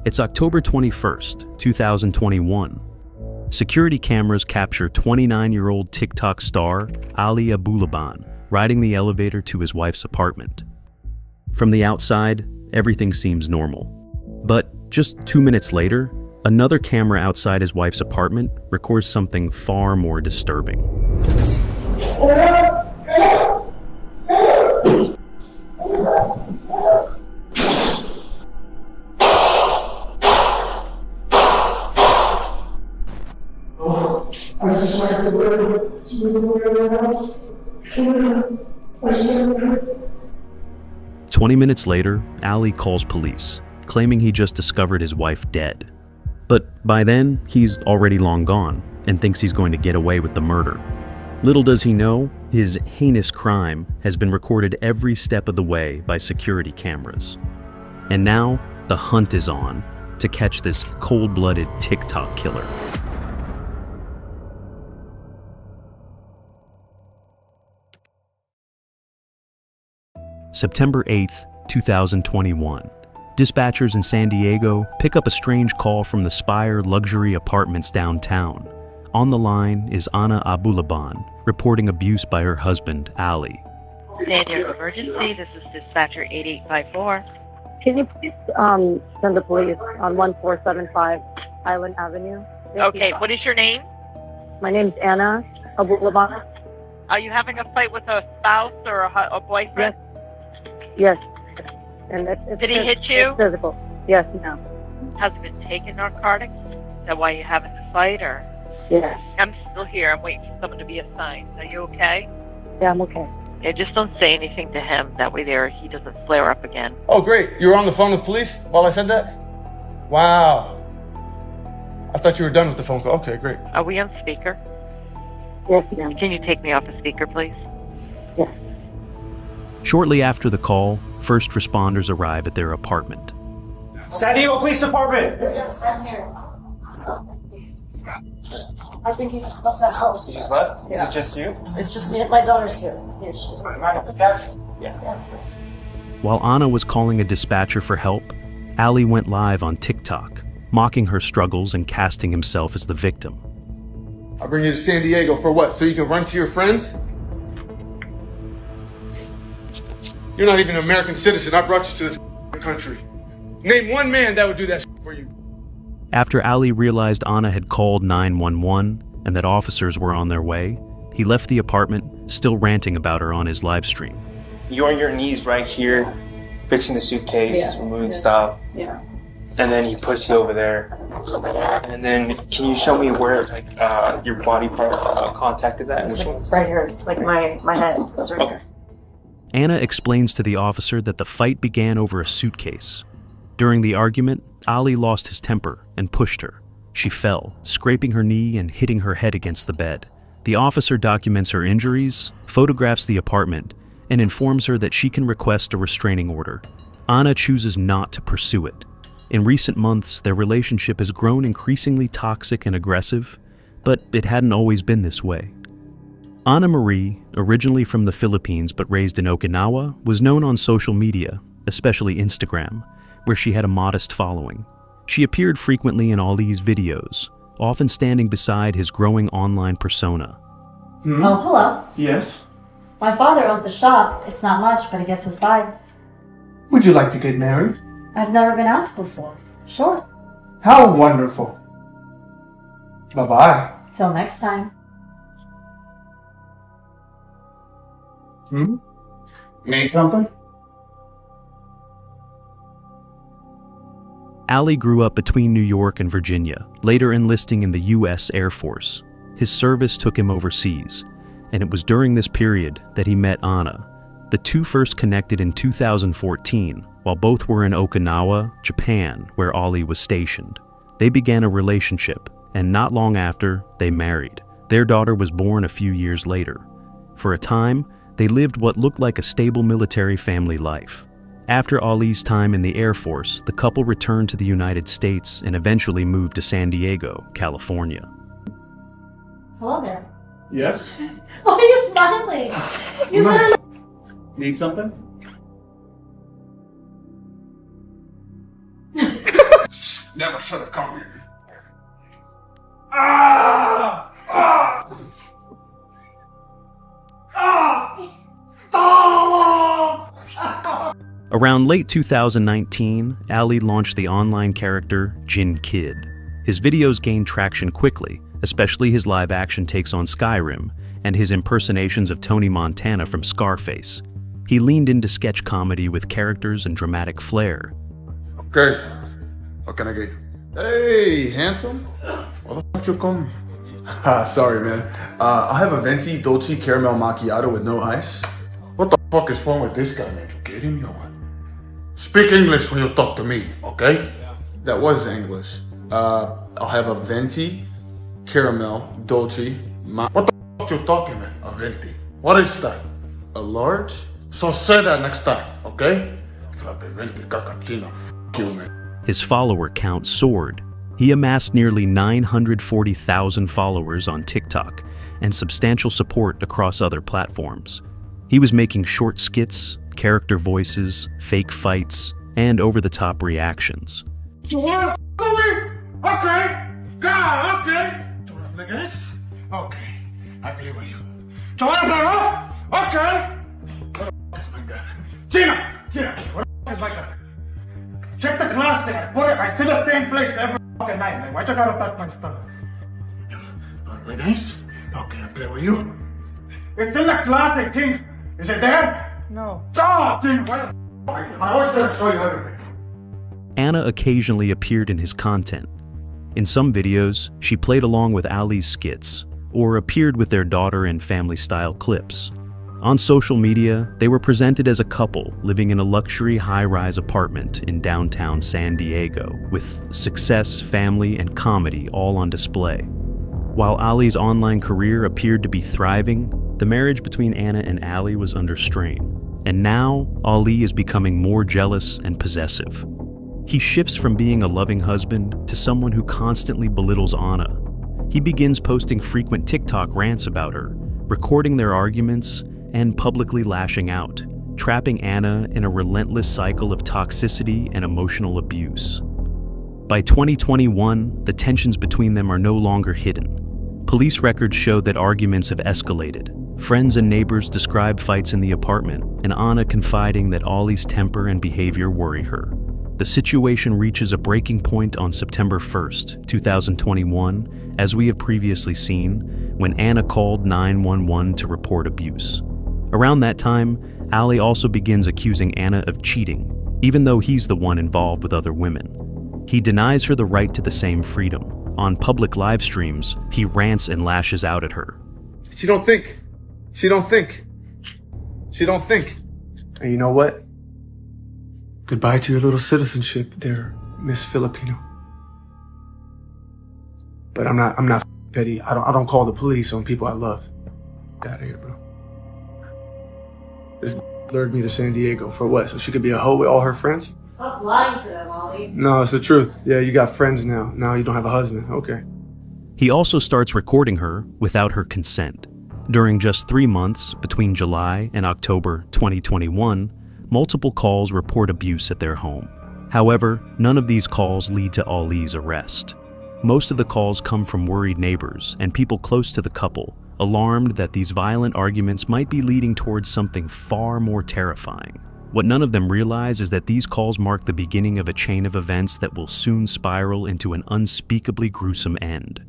It's October 21st, 2021. Security cameras capture 29-year-old TikTok star Ali Abulaban riding the elevator to his wife's apartment. From the outside, everything seems normal. But just 2 minutes later, another camera outside his wife's apartment records something far more disturbing. I just like the word to else. 20 minutes later, Ali calls police, claiming he just discovered his wife dead. But by then, he's already long gone and thinks he's going to get away with the murder. Little does he know, his heinous crime has been recorded every step of the way by security cameras. And now, the hunt is on to catch this cold-blooded TikTok killer. September 8th, 2021. Dispatchers in San Diego pick up a strange call from the Spire luxury apartments downtown. On the line is Ana Abulaban, reporting abuse by her husband, Ali. San Diego Emergency, this is Dispatcher 8854. Can you please send the police on 1475 Island Avenue? Okay, what is your name? My name's Ana Abulaban. Are you having a fight with a spouse or a boyfriend? Yes. And it's Did he hit you? It's physical. Yes, no. Has he been taking narcotics? Is that why you're having the fight, or? Yes. I'm still here. I'm waiting for someone to be assigned. Are you okay? Yeah, I'm okay. Yeah, just don't say anything to him. That way he doesn't flare up again. Oh, great. You were on the phone with police while I said that? Wow. I thought you were done with the phone call. Okay, great. Are we on speaker? Yes, ma'am. Can you take me off the speaker, please? Yes. Shortly after the call, first responders arrive at their apartment. San Diego Police Department! Yes, I'm here. I think he just left the house. He just left? Is it just you? It's just me and my daughter's here. She's Mind if we catch? Yeah. Yes, please. While Ana was calling a dispatcher for help, Ali went live on TikTok, mocking her struggles and casting himself as the victim. I'll bring you to San Diego for what? So you can run to your friends? You're not even an American citizen. I brought you to this country. Name one man that would do that for you. After Ali realized Ana had called 911 and that officers were on their way, he left the apartment, still ranting about her on his live stream. You're on your knees right here, fixing the suitcase, removing stuff. Yeah. And then he puts you over there. And then, can you show me where your body part contacted that? It's like right here, like my head. It's right here. Ana explains to the officer that the fight began over a suitcase. During the argument, Ali lost his temper and pushed her. She fell, scraping her knee and hitting her head against the bed. The officer documents her injuries, photographs the apartment, and informs her that she can request a restraining order. Ana chooses not to pursue it. In recent months, their relationship has grown increasingly toxic and aggressive, but it hadn't always been this way. Ana Marie, originally from the Philippines but raised in Okinawa, was known on social media, especially Instagram, where she had a modest following. She appeared frequently in Ali's videos, often standing beside his growing online persona. Hmm? Oh, hello. Yes? My father owns a shop. It's not much, but he gets us by. Would you like to get married? I've never been asked before. Sure. How wonderful. Bye-bye. Till next time. Need something? Ali grew up between New York and Virginia, later enlisting in the U.S. Air Force. His service took him overseas, and it was during this period that he met Ana. The two first connected in 2014, while both were in Okinawa, Japan, where Ali was stationed. They began a relationship, and not long after, they married. Their daughter was born a few years later. For a time, they lived what looked like a stable military family life. After Ali's time in the Air Force, the couple returned to the United States and eventually moved to San Diego, California. Hello there. Yes? Why are you smiling? You literally... Need something? Never should have come here. Ah! Ah! Ah! Ah! Around late 2019, Ali launched the online character Jin Kid. His videos gained traction quickly, especially his live-action takes on Skyrim and his impersonations of Tony Montana from Scarface. He leaned into sketch comedy with characters and dramatic flair. Okay, what can I get? Hey, handsome. What the fuck you come? Sorry, man. I have a venti dolce caramel macchiato with no ice. What the fuck is wrong with this guy, man? You get him, yo? Speak English when you talk to me, okay? That was English. I'll have a venti caramel dolce. What the fuck you talking, man? A venti. What is that? A large? So say that next time, okay? Frappe venti cappuccino. Fuck you, man. His follower count soared. He amassed nearly 940,000 followers on TikTok and substantial support across other platforms. He was making short skits, character voices, fake fights, and over-the-top reactions. You wanna f with me? Okay. God, okay. Do you wanna play this? Okay. I believe in you. Do you wanna play off? Okay. What the f is my gun? Gina, what the f is my gun? Check the glass there. Put it. I see the same place every fucking night. Like, why you gotta touch my stuff? You wanna play this? Okay, I play with you. It's in the closet, Gina. Is it there? No. Oh, Gina, what the f? I always gotta show you everything. Anna occasionally appeared in his content. In some videos, she played along with Ali's skits, or appeared with their daughter in family-style clips. On social media, they were presented as a couple living in a luxury high-rise apartment in downtown San Diego, with success, family, and comedy all on display. While Ali's online career appeared to be thriving, the marriage between Anna and Ali was under strain. And now, Ali is becoming more jealous and possessive. He shifts from being a loving husband to someone who constantly belittles Anna. He begins posting frequent TikTok rants about her, recording their arguments, and publicly lashing out, trapping Anna in a relentless cycle of toxicity and emotional abuse. By 2021, the tensions between them are no longer hidden. Police records show that arguments have escalated. Friends and neighbors describe fights in the apartment, and Anna confiding that Ali's temper and behavior worry her. The situation reaches a breaking point on September 1st, 2021, as we have previously seen, when Anna called 911 to report abuse. Around that time, Ali also begins accusing Anna of cheating, even though he's the one involved with other women. He denies her the right to the same freedom. On public live streams, he rants and lashes out at her. She don't think. She don't think. She don't think. And you know what? Goodbye to your little citizenship there, Miss Filipino. But I'm not petty. I don't call the police on people I love. Get out of here, bro. This lured me to San Diego for what? So she could be a hoe with all her friends? Stop lying to them, Ollie. No, it's the truth. Yeah, you got friends now. Now you don't have a husband. Okay. He also starts recording her without her consent. During just 3 months, between July and October 2021, multiple calls report abuse at their home. However, none of these calls lead to Ali's arrest. Most of the calls come from worried neighbors and people close to the couple, alarmed that these violent arguments might be leading towards something far more terrifying. What none of them realize is that these calls mark the beginning of a chain of events that will soon spiral into an unspeakably gruesome end.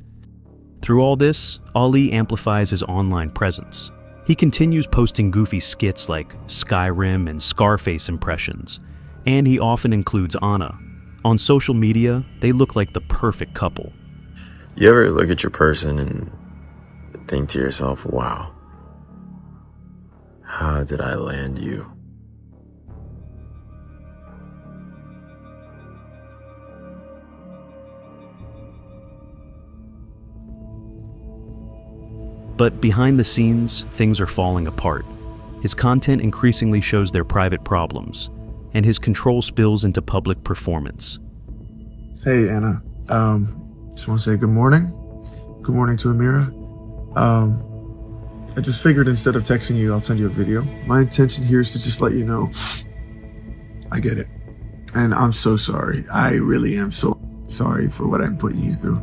Through all this, Ali amplifies his online presence. He continues posting goofy skits like Skyrim and Scarface impressions, and he often includes Anna. On social media, they look like the perfect couple. You ever look at your person and think to yourself, wow, how did I land you? But behind the scenes, things are falling apart. His content increasingly shows their private problems, and his control spills into public performance. Hey, Anna. Just want to say good morning. Good morning to Amira. I just figured instead of texting you, I'll send you a video. My intention here is to just let you know I get it. And I'm so sorry. I really am so Sorry for what I'm putting you through.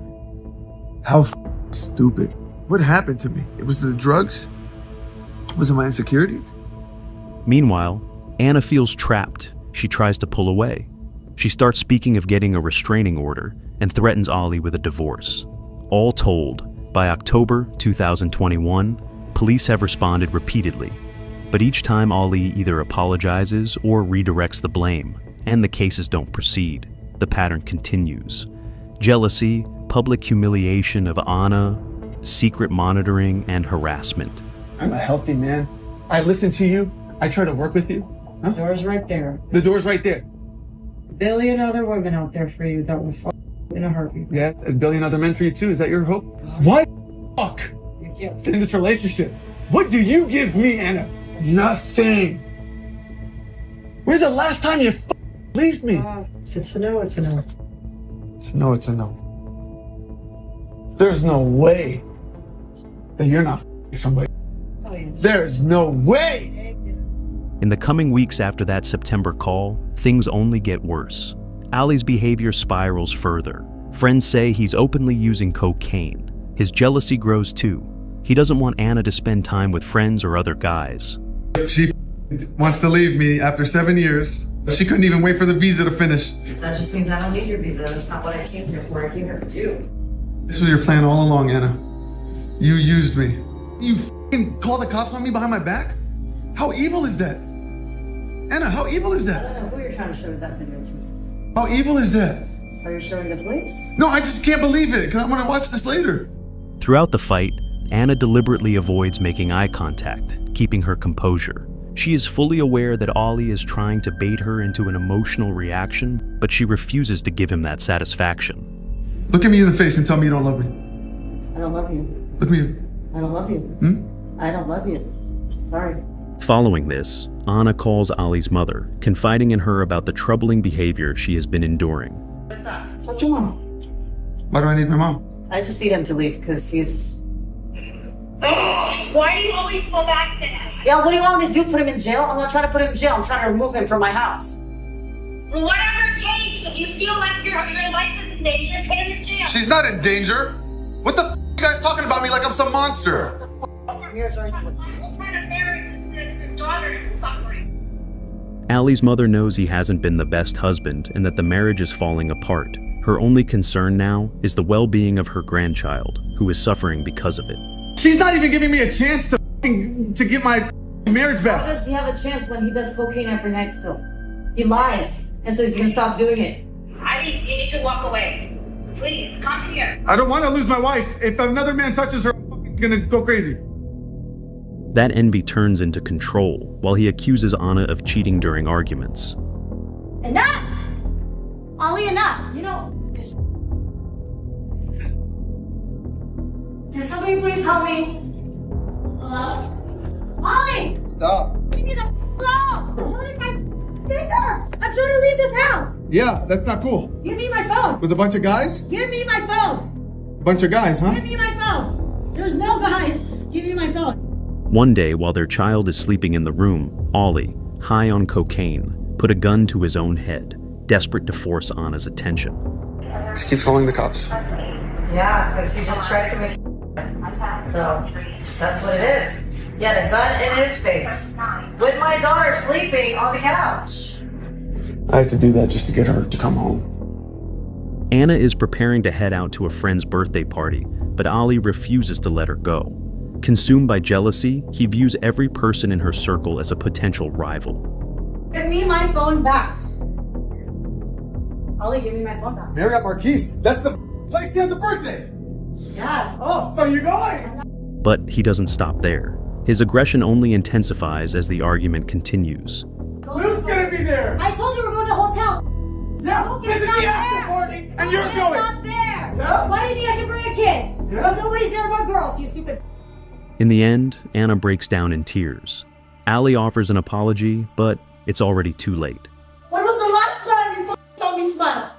How stupid. What happened to me? It was the drugs? Was it my insecurities? Meanwhile, Anna feels trapped. She tries to pull away. She starts speaking of getting a restraining order and threatens Ollie with a divorce. All told, by October 2021, police have responded repeatedly, but each time Ollie either apologizes or redirects the blame, and the cases don't proceed. The pattern continues. Jealousy, public humiliation of Anna, secret monitoring, and harassment. I'm a healthy man. I listen to you. I try to work with you. Huh? The door's right there. The door's right there. A billion other women out there for you that will fuck in a heartbeat. Yeah, a billion other men for you too. Is that your hope? What? Fuck. In this relationship. What do you give me, Anna? Nothing. When's the last time you pleased me? If it's a no, it's a no. It's a no, it's a no. There's no way that you're not somebody. Oh, yes. There's no way. In the coming weeks after that September call, things only get worse. Ali's behavior spirals further. Friends say he's openly using cocaine. His jealousy grows too. He doesn't want Anna to spend time with friends or other guys. She wants to leave me after 7 years. She couldn't even wait for the visa to finish. That just means I don't need your visa. That's not what I came here for. I came here for you. This was your plan all along, Anna. You used me. You called the cops on me behind my back? How evil is that? Anna, how evil is I that? don't know who you're trying to show that video to. How evil is that? Are you showing the police? No, I just can't believe it, because I want to watch this later. Throughout the fight, Anna deliberately avoids making eye contact, keeping her composure. She is fully aware that Ollie is trying to bait her into an emotional reaction, but she refuses to give him that satisfaction. Look at me in the face and tell me you don't love me. I don't love you. Look at me. I don't love you. I don't love you. Sorry. Following this, Anna calls Ollie's mother, confiding in her about the troubling behavior she has been enduring. What's up? What's your mom? Why do I need my mom? I just need him to leave because he's... Why do you always go back to him? Yeah, what do you want me to do? Put him in jail? I'm not trying to put him in jail. I'm trying to remove him from my house. Whatever it takes. If you feel like your life is in danger, put him in jail. She's not in danger. What the f are you guys talking about me like I'm some monster? What kind of marriage is this? Your daughter is suffering. Allie's mother knows he hasn't been the best husband and that the marriage is falling apart. Her only concern now is the well-being of her grandchild, who is suffering because of it. She's not even giving me a chance to get my marriage How back. does he have a chance when he does cocaine every night still? He lies and says he's gonna stop doing it. You need to walk away. Please, come here. I don't want to lose my wife. If another man touches her, I'm gonna go crazy. That envy turns into control while he accuses Anna of cheating during arguments. Enough! Ollie, enough! You know... Can somebody please help me? Hello? Ollie! Stop. Leave me the f*** alone! I'm holding my finger! I'm trying to leave this house! Yeah, that's not cool. Give me my phone! With a bunch of guys? Give me my phone! Bunch of guys, huh? Give me my phone! There's no guys! Give me my phone! One day, while their child is sleeping in the room, Ollie, high on cocaine, put a gun to his own head, desperate to force Anna's attention. Just keep following the cops. Yeah, because he just tried to make so that's what it is. He had a gun in his face with my daughter sleeping on the couch. I have to do that just to get her to come home. Anna is preparing to head out to a friend's birthday party, but Ollie refuses to let her go. Consumed by jealousy, he views every person in her circle as a potential rival. Give me my phone back. Ollie, give me my phone back. Marriott Marquise, that's the place you had the birthday. Yeah. Oh, so you're going? But he doesn't stop there. His aggression only intensifies as the argument continues. Luke's gonna be there. I told you we're going to a hotel. Yeah, Luke this is is not the after party, and Luke you're is going. not there. Yeah? Why do you think I can bring a kid? Yeah? Because nobody's there but girls, you stupid. In the end, Anna breaks down in tears. Allie offers an apology, but it's already too late. When was the last time you saw me smile?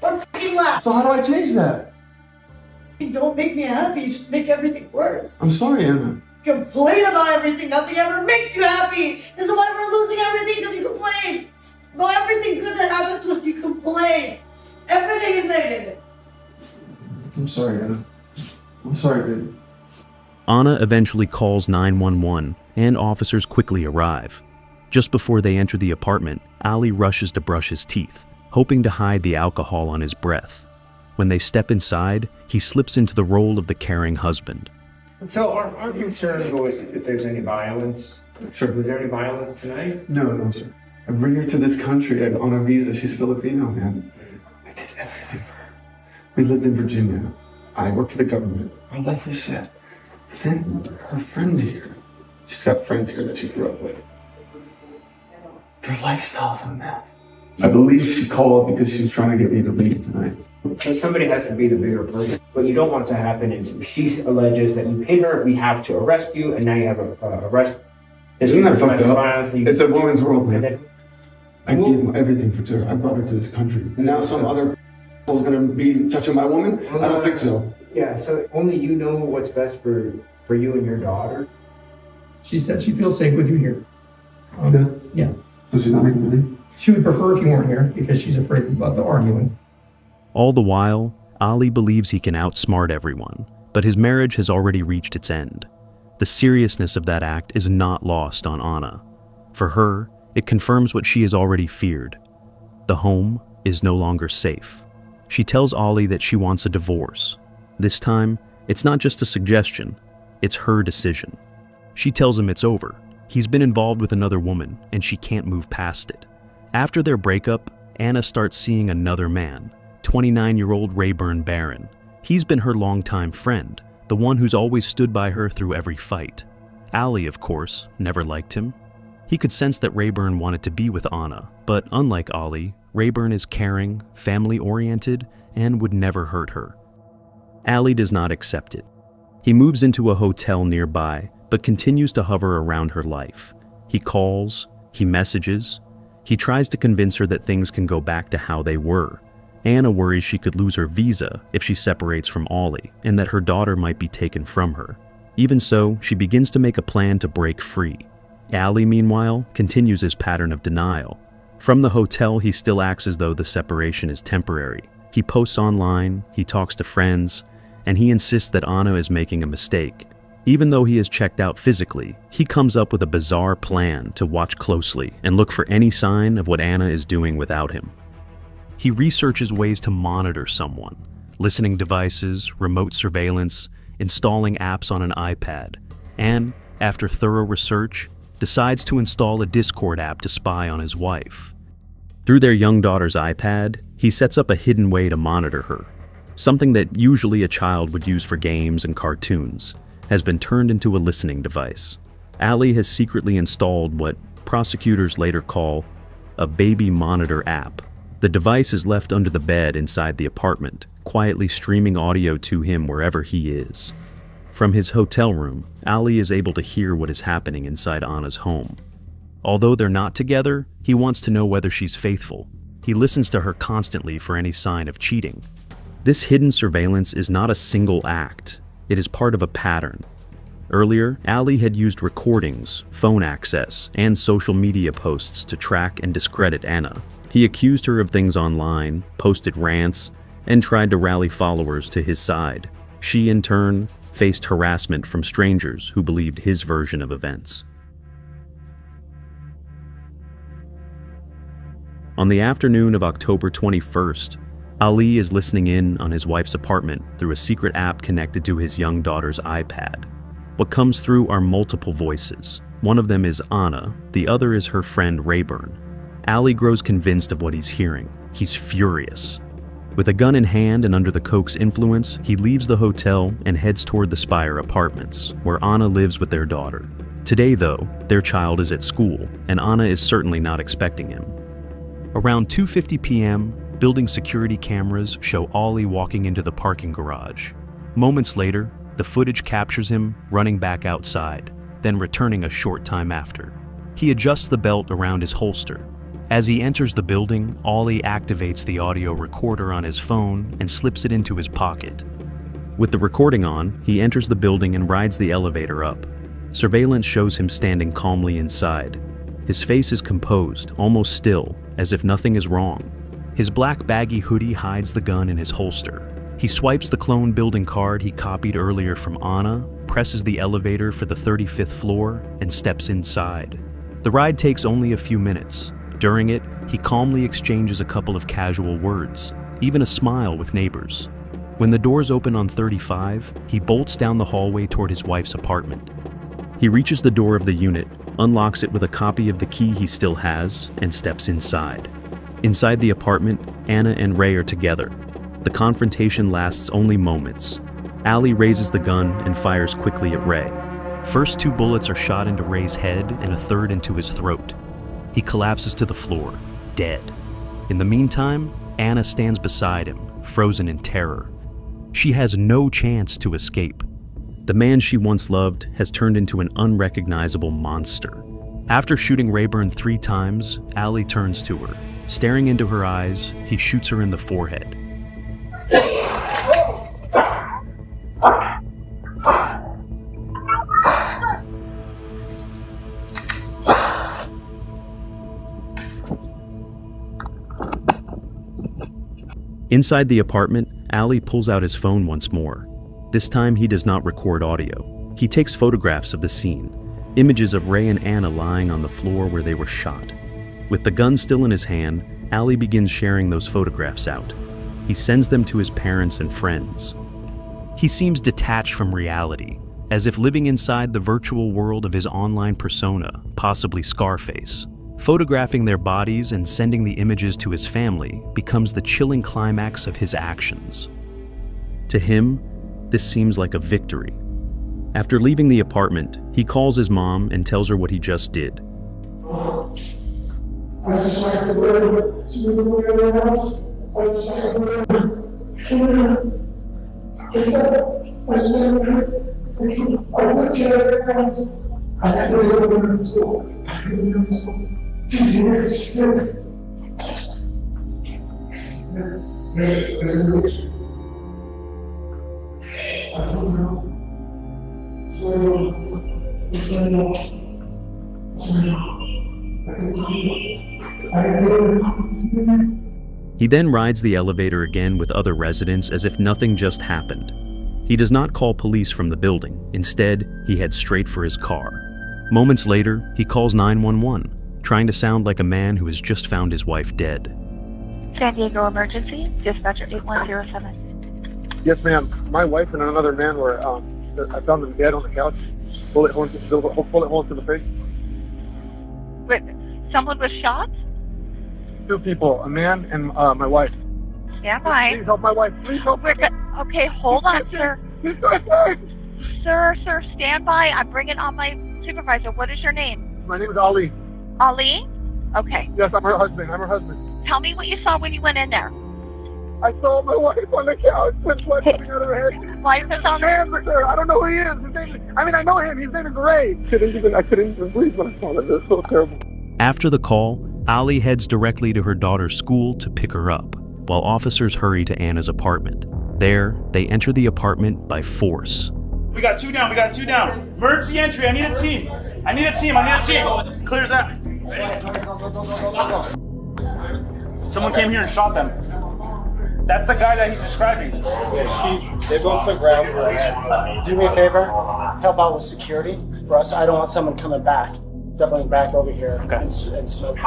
Or laugh? So how do I change that? You don't make me happy, you just make everything worse. I'm sorry, Anna. Complain about everything, nothing ever makes you happy. This is why we're losing everything, because you complain. About everything good that happens to us, you complain. Everything is negative. I'm sorry, Anna. I'm sorry, baby. Anna eventually calls 911, and officers quickly arrive. Just before they enter the apartment, Ali rushes to brush his teeth, hoping to hide the alcohol on his breath. When they step inside, he slips into the role of the caring husband. So our concern was if there's any violence. Sure. Was there any violence tonight? No, sir. I bring her to this country on a visa. She's Filipino, man. I did everything for her. We lived in Virginia. I worked for the government. Our life was set. Then her friend here. She's got friends here that she grew up with. Their lifestyle's a mess. I believe she called because she was trying to get me to leave tonight. So somebody has to be the bigger person. What you don't want to happen is if she alleges that you hit her, we have to arrest you, and now you have a arrest. Isn't that fucked up? Violence, it's a woman's world, man. I gave everything for her. I brought her to this country. And now some other is gonna be touching my woman? I don't think so. Yeah, so only you know what's best for you and your daughter. She said she feels safe with you here. Yeah. So she's not making money? She would prefer if you weren't here because she's afraid about the arguing. All the while, Ali believes he can outsmart everyone, but his marriage has already reached its end. The seriousness of that act is not lost on Anna. For her, it confirms what she has already feared. The home is no longer safe. She tells Ali that she wants a divorce. This time, it's not just a suggestion, it's her decision. She tells him it's over. He's been involved with another woman, and she can't move past it. After their breakup, Anna starts seeing another man, 29-year-old Rayburn Barron. He's been her longtime friend, the one who's always stood by her through every fight. Ali, of course, never liked him. He could sense that Rayburn wanted to be with Anna, but unlike Ali, Rayburn is caring, family-oriented, and would never hurt her. Ali does not accept it. He moves into a hotel nearby, but continues to hover around her life. He calls, he messages, he tries to convince her that things can go back to how they were. Anna worries she could lose her visa if she separates from Ali, and that her daughter might be taken from her. Even so, she begins to make a plan to break free. Ali, meanwhile, continues his pattern of denial. From the hotel, he still acts as though the separation is temporary. He posts online, he talks to friends, and he insists that Anna is making a mistake. Even though he is checked out physically, he comes up with a bizarre plan to watch closely and look for any sign of what Anna is doing without him. He researches ways to monitor someone, listening devices, remote surveillance, installing apps on an iPad, and, after thorough research, decides to install a Discord app to spy on his wife. Through their young daughter's iPad, he sets up a hidden way to monitor her. Something that usually a child would use for games and cartoons has been turned into a listening device. Ali has secretly installed what prosecutors later call a baby monitor app. The device is left under the bed inside the apartment, quietly streaming audio to him wherever he is. From his hotel room, Ali is able to hear what is happening inside Anna's home. Although they're not together, he wants to know whether she's faithful. He listens to her constantly for any sign of cheating. This hidden surveillance is not a single act. It is part of a pattern. Earlier, Ali had used recordings, phone access, and social media posts to track and discredit Anna. He accused her of things online, posted rants, and tried to rally followers to his side. She, in turn, faced harassment from strangers who believed his version of events. On the afternoon of October 21st, Ali is listening in on his wife's apartment through a secret app connected to his young daughter's iPad. What comes through are multiple voices. One of them is Anna, the other is her friend Rayburn. Ali grows convinced of what he's hearing. He's furious. With a gun in hand and under the coke's influence, he leaves the hotel and heads toward the Spire Apartments, where Anna lives with their daughter. Today, though, their child is at school, and Anna is certainly not expecting him. Around 2:50 p.m., building security cameras show Ali walking into the parking garage. Moments later, the footage captures him running back outside, then returning a short time after. He adjusts the belt around his holster. As he enters the building, Ali activates the audio recorder on his phone and slips it into his pocket. With the recording on, he enters the building and rides the elevator up. Surveillance shows him standing calmly inside. His face is composed, almost still, as if nothing is wrong. His black baggy hoodie hides the gun in his holster. He swipes the clone building card he copied earlier from Anna, presses the elevator for the 35th floor, and steps inside. The ride takes only a few minutes. During it, he calmly exchanges a couple of casual words, even a smile with neighbors. When the doors open on 35, he bolts down the hallway toward his wife's apartment. He reaches the door of the unit, unlocks it with a copy of the key he still has, and steps inside. Inside the apartment, Anna and Ray are together. The confrontation lasts only moments. Ali raises the gun and fires quickly at Ray. First 2 bullets are shot into Ray's head and a third into his throat. He collapses to the floor, dead. In the meantime, Anna stands beside him, frozen in terror. She has no chance to escape. The man she once loved has turned into an unrecognizable monster. After shooting Rayburn 3 times, Ali turns to her. Staring into her eyes, he shoots her in the forehead. Inside the apartment, Ali pulls out his phone once more. This time he does not record audio. He takes photographs of the scene, images of Ray and Anna lying on the floor where they were shot. With the gun still in his hand, Ali begins sharing those photographs out. He sends them to his parents and friends. He seems detached from reality, as if living inside the virtual world of his online persona, possibly Scarface. Photographing their bodies and sending the images to his family becomes the chilling climax of his actions. To him, this seems like a victory. After leaving the apartment, he calls his mom and tells her what he just did. I just like to live to everyone else. I just like to live. I went to everyone else. I had to live in school. I had to live in school. She's here. She's here. There's an issue. I don't know. He then rides the elevator again with other residents as if nothing just happened. He does not call police from the building. Instead, he heads straight for his car. Moments later, he calls 911, trying to sound like a man who has just found his wife dead. San Diego Emergency, dispatcher 8107. Yes, ma'am. My wife and another man were, I found them dead on the couch. Bullet holes to the face. Wait, someone was shot? 2 people, a man and my wife. Stand by. Please help my wife. Please help me. Okay, hold on, sir. Sir, stand by. I'm bringing on my supervisor. What is your name? My name is Ali. Ali? Okay. Yes, I'm her husband. Tell me what you saw when you went in there. I saw my wife on the couch with blood coming out of her head. Wife is on the hamburger. I don't know who he is. I know him. His name is Ray. I couldn't even breathe when I saw that. It was so terrible. After the call, Ali heads directly to her daughter's school to pick her up, while officers hurry to Anna's apartment. There, they enter the apartment by force. We got 2 down. Emergency entry. I need a team. Clears out. Someone came here and shot them. That's the guy that he's describing. They both took rounds to the head. Do me a favor, help out with security for us. I don't want someone coming back, doubling back over here and smoking,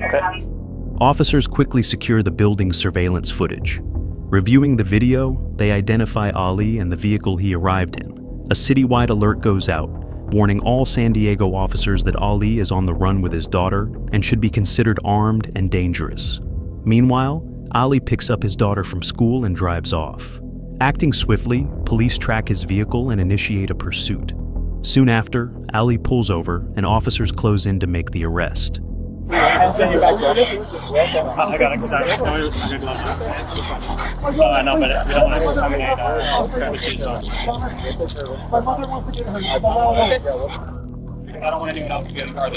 okay? Officers quickly secure the building's surveillance footage. Reviewing the video, they identify Ali and the vehicle he arrived in. A citywide alert goes out, warning all San Diego officers that Ali is on the run with his daughter and should be considered armed and dangerous. Meanwhile, Ali picks up his daughter from school and drives off. Acting swiftly, police track his vehicle and initiate a pursuit. Soon after, Ali pulls over and officers close in to make the arrest. I got it. I know, but we don't want to contaminate the cheese sauce. My mother wants to get her. I don't want anyone else to get a car.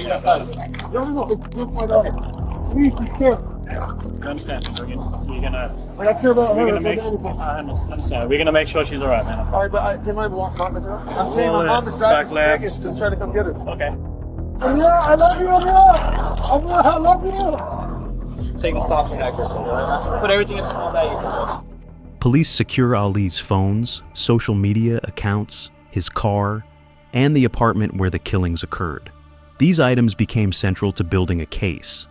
No, it's my daughter. Please, be careful. I understand. We're gonna. I care about her. I understand. We're gonna make sure she's alright, man. Alright, but can I walk back with her? I'm saying my mom is driving to Vegas to try to come get her. Okay. Amira, I love you, Amira! Amira, I love you! Take a soft connector. Put everything in a small bag. Police secure Ali's phones, social media accounts, his car, and the apartment where the killings occurred. These items became central to building a case.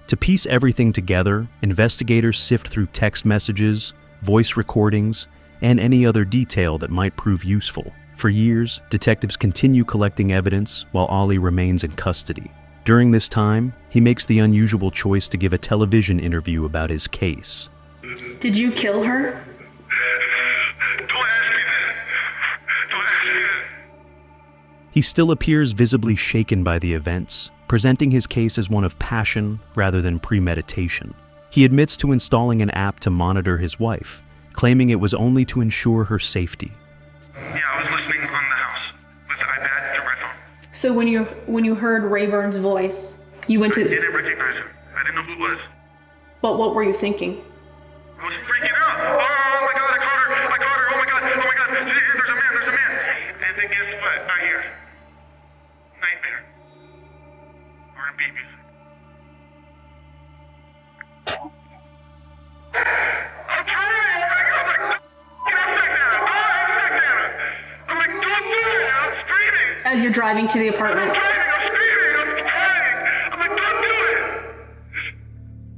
To piece everything together, investigators sift through text messages, voice recordings, and any other detail that might prove useful. For years, detectives continue collecting evidence while Ali remains in custody. During this time, he makes the unusual choice to give a television interview about his case. Did you kill her? He still appears visibly shaken by the events, presenting his case as one of passion rather than premeditation. He admits to installing an app to monitor his wife, claiming it was only to ensure her safety. Yeah, I was listening on the house with the iPad through my phone. So when you heard Rayburn's voice, you went to... I didn't recognize him. I didn't know who it was. But what were you thinking? I was freaking out. Oh my God, I caught her. Oh my God. There's a man. And then guess what? I hear nightmare. R&B music. I'm trying. I'm like, I'm like, don't do it. I'm screaming. As you're driving to the apartment.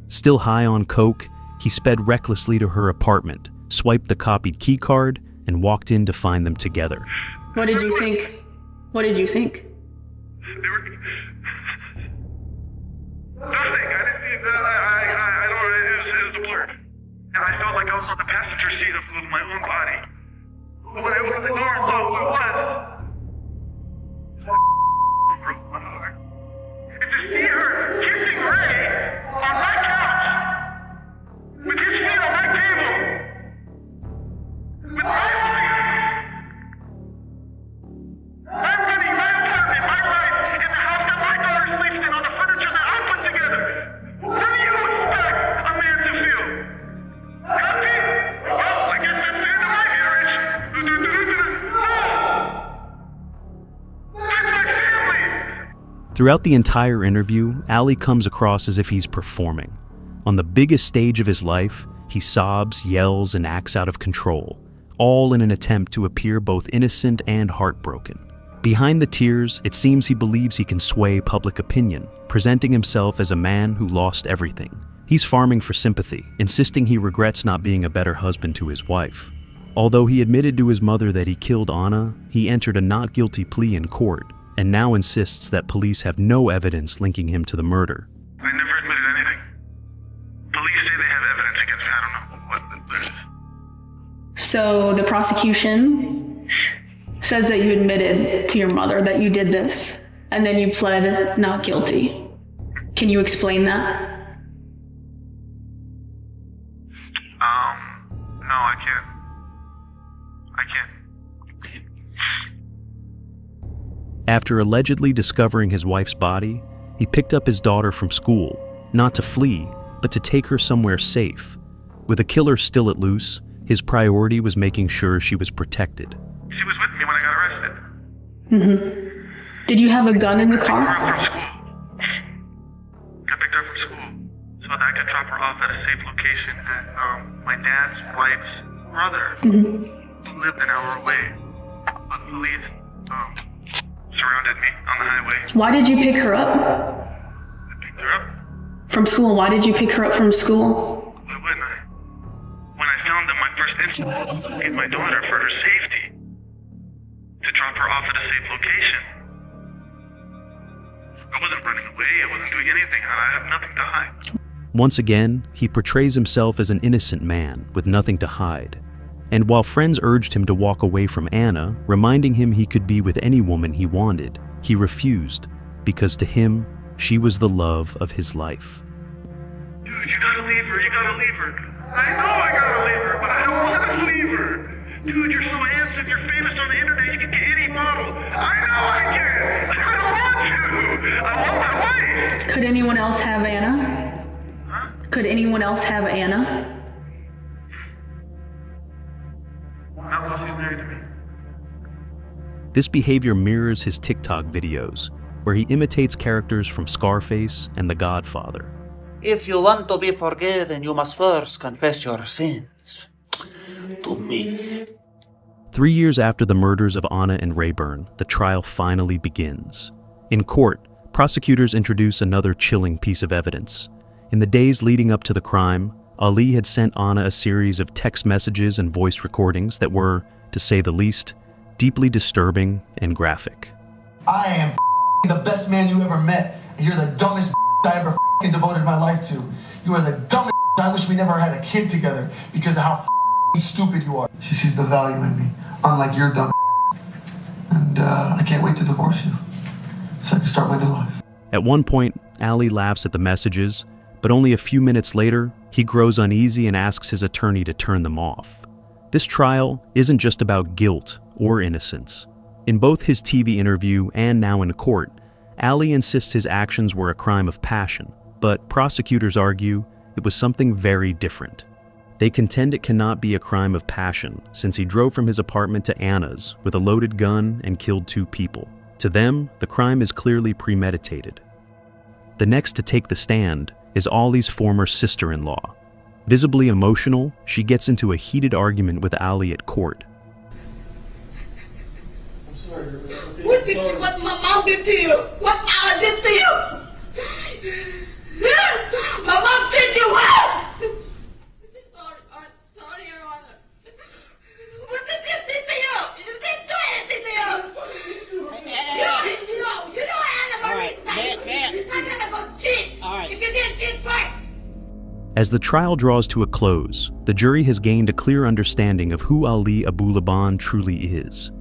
Still high on coke, he sped recklessly to her apartment, swiped the copied keycard, and walked in to find them together. What did you think? What did you think? They were... Nothing. I didn't see that. I don't know. It was a blur. And I felt like I was on the passenger seat of my own body. When I opened the door and saw who it was, it broke my heart. And to see her kissing Ray on my couch, with his feet on my table, with my running my apartment, my life, in the house that my daughter sleeps in, on the furniture that I put together. How do you expect a man to feel? Happy? Well, I guess that's the end of my marriage. No! That's my family! Throughout the entire interview, Ali comes across as if he's performing. On the biggest stage of his life, he sobs, yells, and acts out of control, all in an attempt to appear both innocent and heartbroken. Behind the tears, it seems he believes he can sway public opinion, presenting himself as a man who lost everything. He's farming for sympathy, insisting he regrets not being a better husband to his wife. Although he admitted to his mother that he killed Anna, he entered a not guilty plea in court, and now insists that police have no evidence linking him to the murder. I never admitted anything. Police say they have evidence against me. I don't know what it is. So the prosecution says that you admitted to your mother that you did this, and then you pled not guilty. Can you explain that? No, I can't. After allegedly discovering his wife's body, he picked up his daughter from school, not to flee, but to take her somewhere safe. With the killer still at loose, his priority was making sure she was protected. She was with me when I got arrested. Mm-hmm. Did you have a gun in the car? I picked her up from school so that I could drop her off at a safe location at my dad's wife's brother, who lived an hour away. But police surrounded me on the highway. Why did you pick her up? I picked her up. From school? Why did you pick her up from school? Why wouldn't I? When I found them, my first instinct was to get my daughter for her safety. To drop her off at a safe location. I wasn't running away. I wasn't doing anything. I have nothing to hide. Once again, he portrays himself as an innocent man with nothing to hide. And while friends urged him to walk away from Anna, reminding him he could be with any woman he wanted, he refused, because to him, she was the love of his life. Dude, you gotta leave her. You gotta leave her. I know I gotta leave her, but I don't want to leave her. Dude, you're so handsome. You're famous on the internet. You can get any model. I know I can. I don't want to. I want my wife. Could anyone else have Anna? Huh? Could anyone else have Anna? Not while she's married to me. This behavior mirrors his TikTok videos, where he imitates characters from Scarface and The Godfather. If you want to be forgiven, you must first confess your sins. to me. 3 years after the murders of Anna and Rayburn, the trial finally begins. In court, prosecutors introduce another chilling piece of evidence. In the days leading up to the crime, Ali had sent Anna a series of text messages and voice recordings that were, to say the least, deeply disturbing and graphic. I am the best man you ever met, and you're the dumbest I ever devoted my life to. You are the dumbest I wish we never had a kid together because of how stupid you are. She sees the value in me, unlike your dumb and I can't wait to divorce you so I can start my new life. At one point, Ali laughs at the messages, but only a few minutes later, he grows uneasy and asks his attorney to turn them off. This trial isn't just about guilt or innocence. In both his TV interview and now in court, Ali insists his actions were a crime of passion, but prosecutors argue it was something very different. They contend it cannot be a crime of passion since he drove from his apartment to Anna's with a loaded gun and killed 2 people. To them, the crime is clearly premeditated. The next to take the stand is Ali's former sister-in-law. Visibly emotional, she gets into a heated argument with Ali at court. What my mom did to you? What Mama did to you? My mom did you what? Sorry, Your Honor. What did you do to you? You didn't do anything to you. You know Anna Marie's not. He's not gonna go cheat. If you didn't cheat first. As the trial draws to a close, the jury has gained a clear understanding of who Ali Abulaban truly is.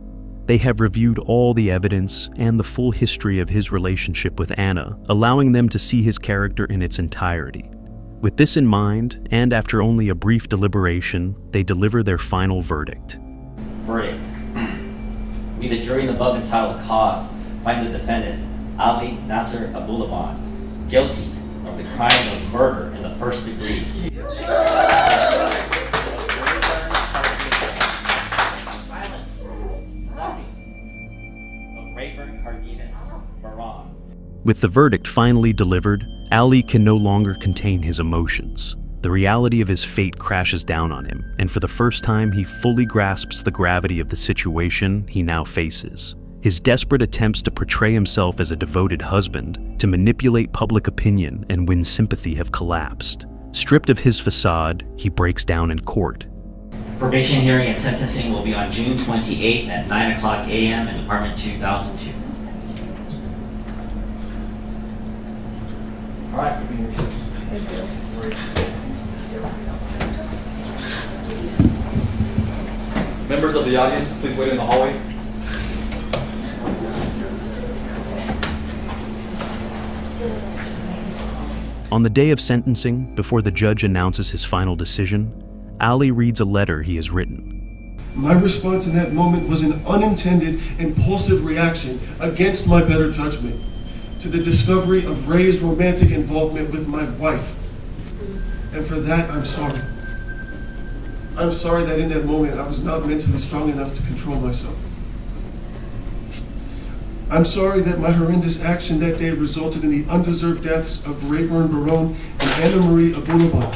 They have reviewed all the evidence and the full history of his relationship with Anna, allowing them to see his character in its entirety. With this in mind, and after only a brief deliberation, they deliver their final verdict. Verdict. We, the jury in the above entitled cause, find the defendant, Ali Nasser Abulaban, guilty of the crime of murder in the first degree. Of Rayburn Cardenas Moran. With the verdict finally delivered, Ali can no longer contain his emotions. The reality of his fate crashes down on him, and for the first time he fully grasps the gravity of the situation he now faces. His desperate attempts to portray himself as a devoted husband, to manipulate public opinion and win sympathy have collapsed. Stripped of his facade, he breaks down in court. Probation hearing and sentencing will be on June 28th at 9 o'clock a.m. in Department 2002. All right, we can recess. Thank you. Members of the audience, please wait in the hallway. On the day of sentencing, before the judge announces his final decision, Ali reads a letter he has written. My response in that moment was an unintended, impulsive reaction against my better judgment to the discovery of Ray's romantic involvement with my wife. And for that, I'm sorry. I'm sorry that in that moment I was not mentally strong enough to control myself. I'm sorry that my horrendous action that day resulted in the undeserved deaths of Rayburn Barone and Anna Marie Abulaban.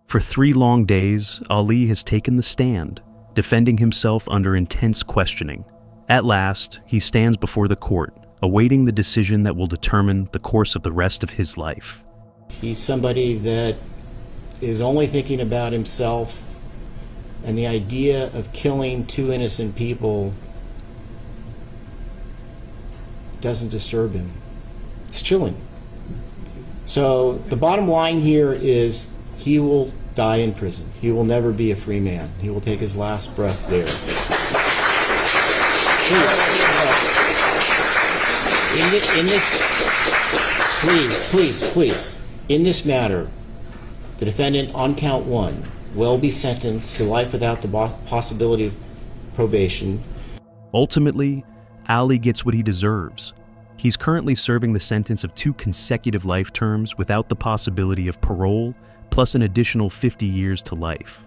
For 3 long days, Ali has taken the stand, defending himself under intense questioning. At last, he stands before the court, awaiting the decision that will determine the course of the rest of his life. He's somebody that is only thinking about himself, and the idea of killing 2 innocent people doesn't disturb him. It's chilling. So the bottom line here is he will die in prison. He will never be a free man. He will take his last breath there. Please. In this matter, the defendant on count 1 will be sentenced to life without the possibility of probation. Ultimately, Ali gets what he deserves. He's currently serving the sentence of 2 consecutive life terms without the possibility of parole, plus an additional 50 years to life.